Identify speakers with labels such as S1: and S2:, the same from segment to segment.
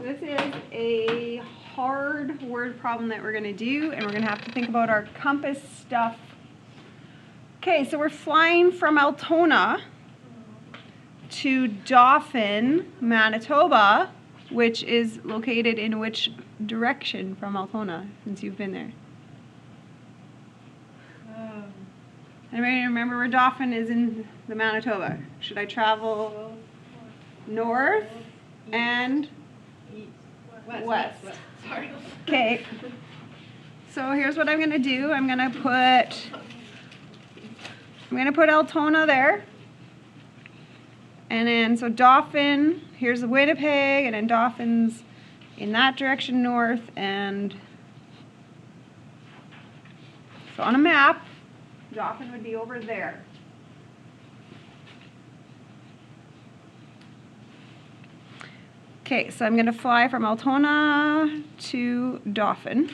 S1: This is a hard word problem that we're going to do, and we're going to have to think about our compass stuff. Okay, so we're flying from Altona to Dauphin, Manitoba, which is located in which direction from Altona, since you've been there? Anybody remember where Dauphin is in the Manitoba? Should I travel north and west?
S2: Sorry.
S1: Okay. So here's what I'm going to do. I'm going to put Altona there. And then, so Dauphin, here's the Winnipeg, and then Dauphin's in that direction north, and so on a map, Dauphin would be over there. Okay, so I'm going to fly from Altona to Dauphin,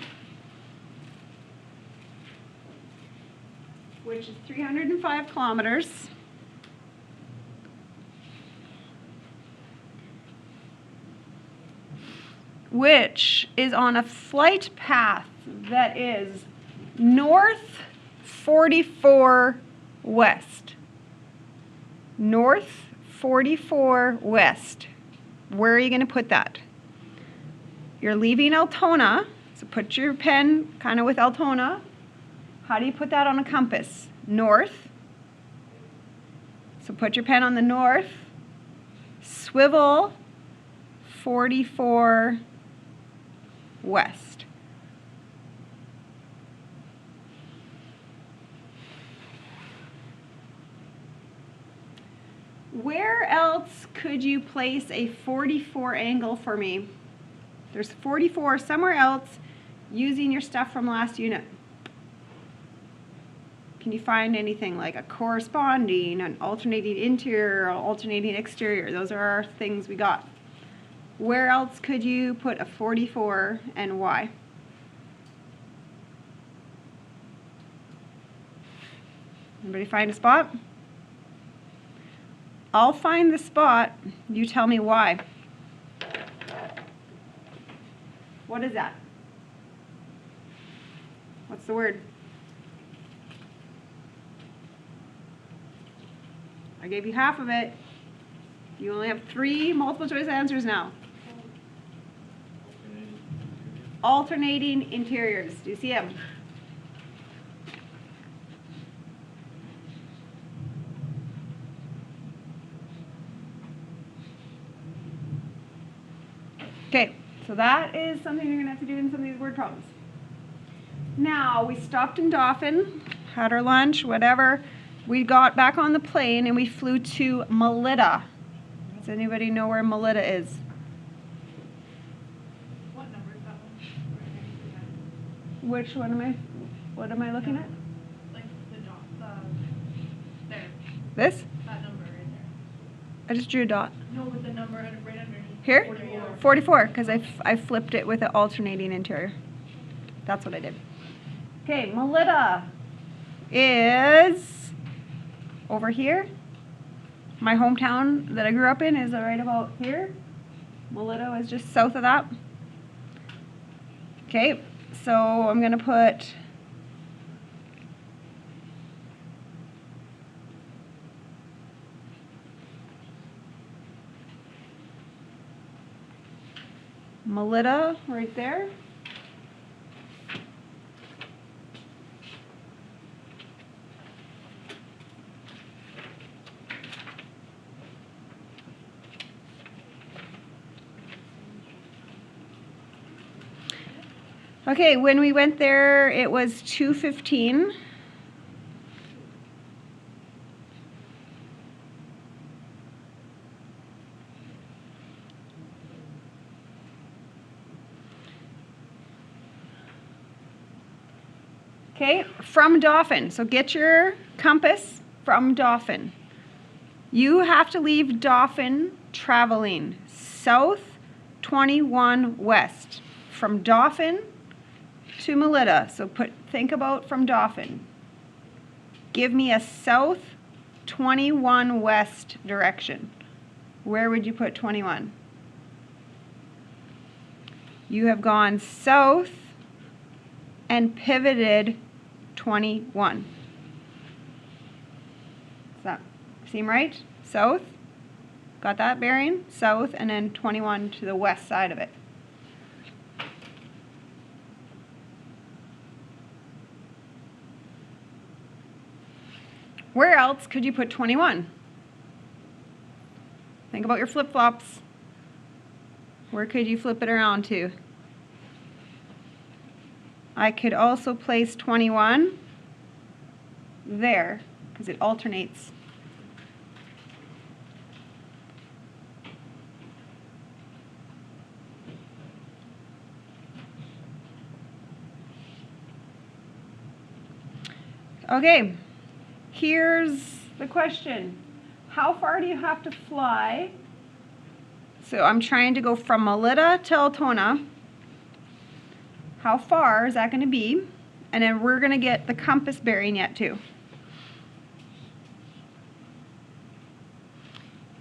S1: which is 305 kilometers. Which is on a flight path that is north 44 west. North 44 west. Where are you going to put that? You're leaving Altona, so put your pen kind of with Altona. How do you put that on a compass? North. So put your pen on the north. Swivel 44 west. Where else could you place a 44 angle for me? There's 44 somewhere else using your stuff from last unit. Can you find anything like a corresponding, an alternating interior, or alternating exterior? Those are our things we got. Where else could you put a 44 and why? Anybody find a spot? I'll find the spot. You tell me why. What is that? What's the word? I gave you half of it. You only have 3 multiple choice answers now. Alternating interiors. Do you see them? Okay, so that is something you're going to have to do in some of these word problems. Now, we stopped in Dauphin, had our lunch, whatever. We got back on the plane and we flew to Melita. Does anybody know where Melita is?
S2: What number is that one?
S1: Which one what am I looking at?
S2: Like the dot, there.
S1: This?
S2: That number right there.
S1: I just drew a dot.
S2: No, with the number right underneath.
S1: Here?
S2: 44.
S1: 44, because I flipped it with an alternating interior. That's what I did. Okay, Melita is over here. My hometown that I grew up in is right about here. Melita is just south of that. Okay, so I'm going to put Melita right there. Okay, when we went there, it was 2:15. Okay, from Dauphin. So get your compass from Dauphin. You have to leave Dauphin traveling south 21 west. From Dauphin to Melita. So think about from Dauphin. Give me a south 21 west direction. Where would you put 21? You have gone south and pivoted 21. Does that seem right? South, got that bearing? South, and then 21 to the west side of it. Where else could you put 21? Think about your flip-flops. Where could you flip it around to? I could also place 21 there, because it alternates. Okay, here's the question. How far do you have to fly? So I'm trying to go from Melita to Altona. How far is that going to be? And then we're going to get the compass bearing yet too.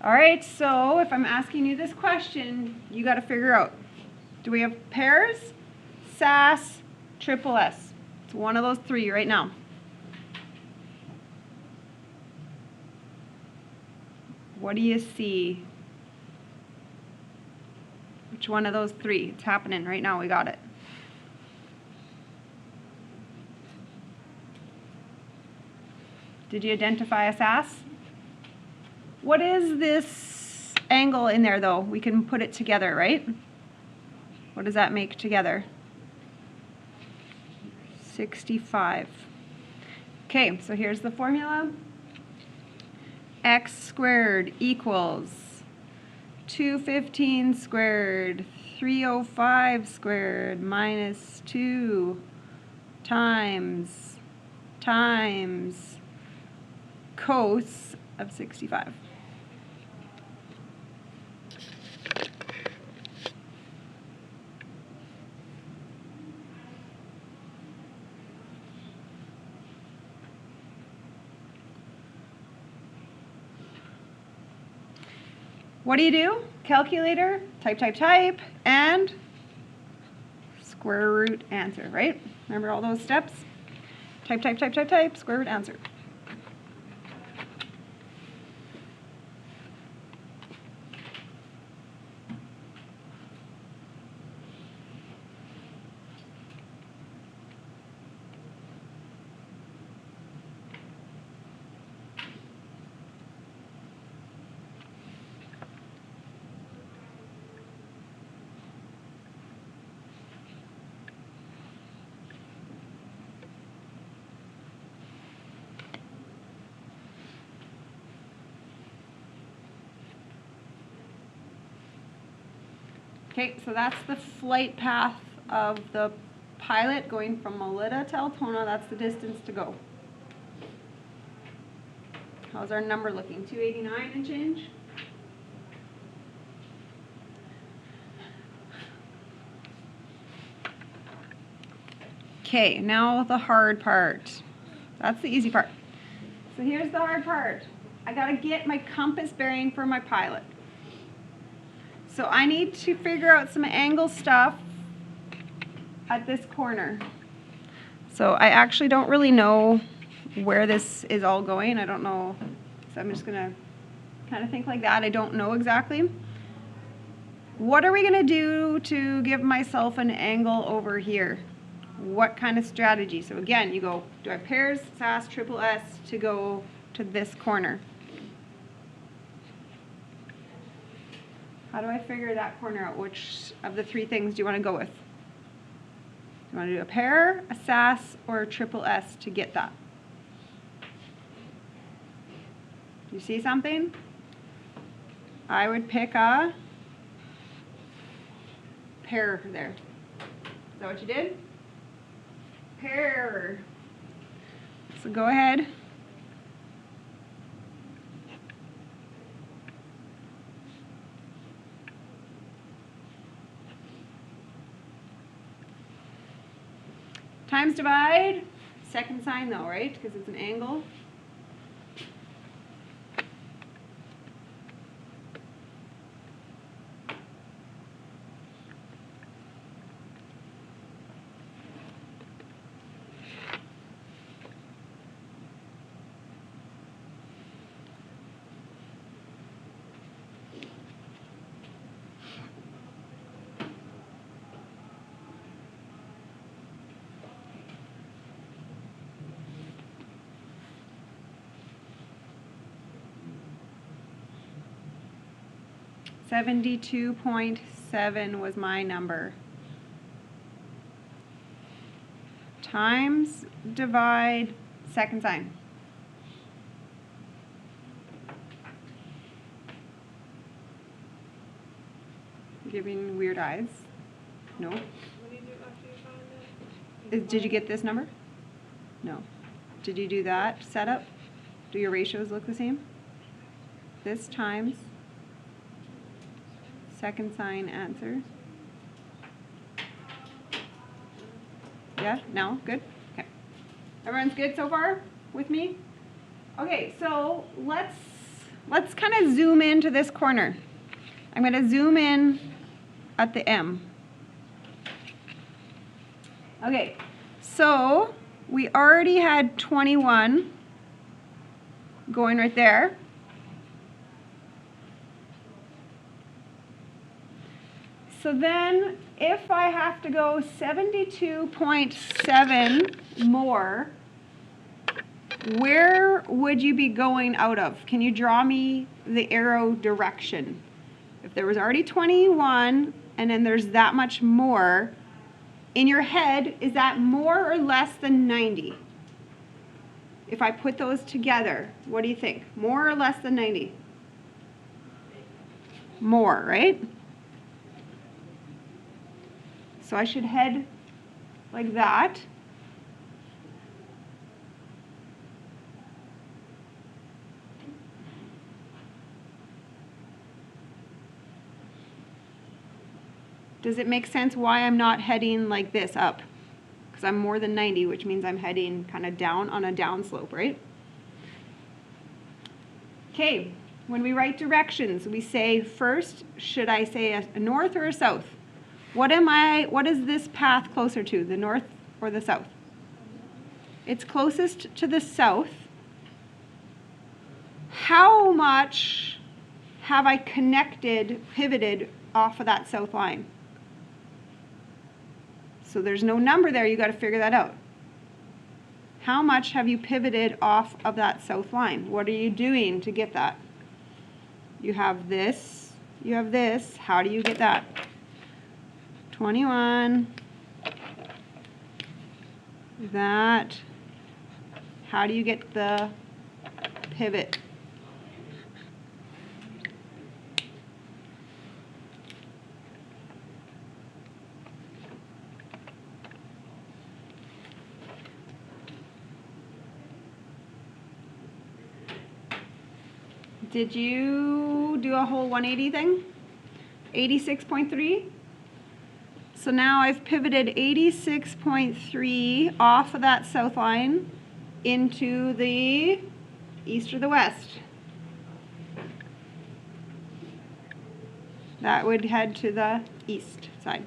S1: All right, so if I'm asking you this question, you got to figure out, do we have pairs, SAS, triple S? It's one of those three right now. What do you see? Which one of those three? It's happening right now. We got it. Did you identify a SAS? What is this angle in there though? We can put it together, right? What does that make together? 65. Okay, so here's the formula. X squared equals 215 squared, 305 squared minus 2 times cos of 65. What do? Calculator, type, and square root answer, right? Remember all those steps? Type, square root answer. Okay, so that's the flight path of the pilot going from Melita to Altona. That's the distance to go. How's our number looking? 289 and change? Okay, now the hard part. That's the easy part. So here's the hard part. I gotta get my compass bearing for my pilot. So I need to figure out some angle stuff at this corner. So I actually don't really know where this is all going. I don't know. So I'm just gonna kind of think like that. I don't know exactly. What are we gonna do to give myself an angle over here? What kind of strategy? So again, you go, do I have pairs, SAS, triple S to go to this corner? How do I figure that corner out? Which of the three things do you want to go with? Do you want to do a pair, a SAS, or a triple S to get that? Do you see something? I would pick a pair there. Is that what you did? Pair. So go ahead. Times divide, second sign though, right? Because it's an angle. 72.7 was my number. Times, divide, second sign. Giving weird eyes. No.
S2: What do you do after you find it?
S1: Did you get this number? No. Did you do that setup? Do your ratios look the same? This times second sign answer. Yeah? No? Good? Okay. Everyone's good so far with me? Okay, so let's kind of zoom into this corner. I'm going to zoom in at the M. Okay, so we already had 21 going right there. So then if I have to go 72.7 more, where would you be going out of? Can you draw me the arrow direction? If there was already 21 and then there's that much more, in your head, is that more or less than 90? If I put those together, what do you think? More or less than 90? More, right? So I should head like that. Does it make sense why I'm not heading like this up? Because I'm more than 90, which means I'm heading kind of down on a downslope, right? Okay, when we write directions, we say first, should I say a north or a south? What is this path closer to, the north or the south? It's closest to the south. How much have I pivoted off of that south line? So there's no number there, you got to figure that out. How much have you pivoted off of that south line? What are you doing to get that? You have this, you have this. How do you get that? 21. That. How do you get the pivot? Did you do a whole 180 thing? 86.3? So now I've pivoted 86.3 off of that south line into the east or the west. That would head to the east side.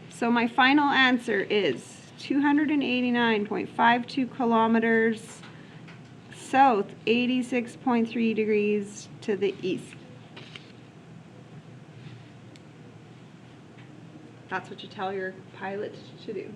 S1: So my final answer is 289.52 kilometers south, 86.3 degrees to the east. That's what you tell your pilot to do.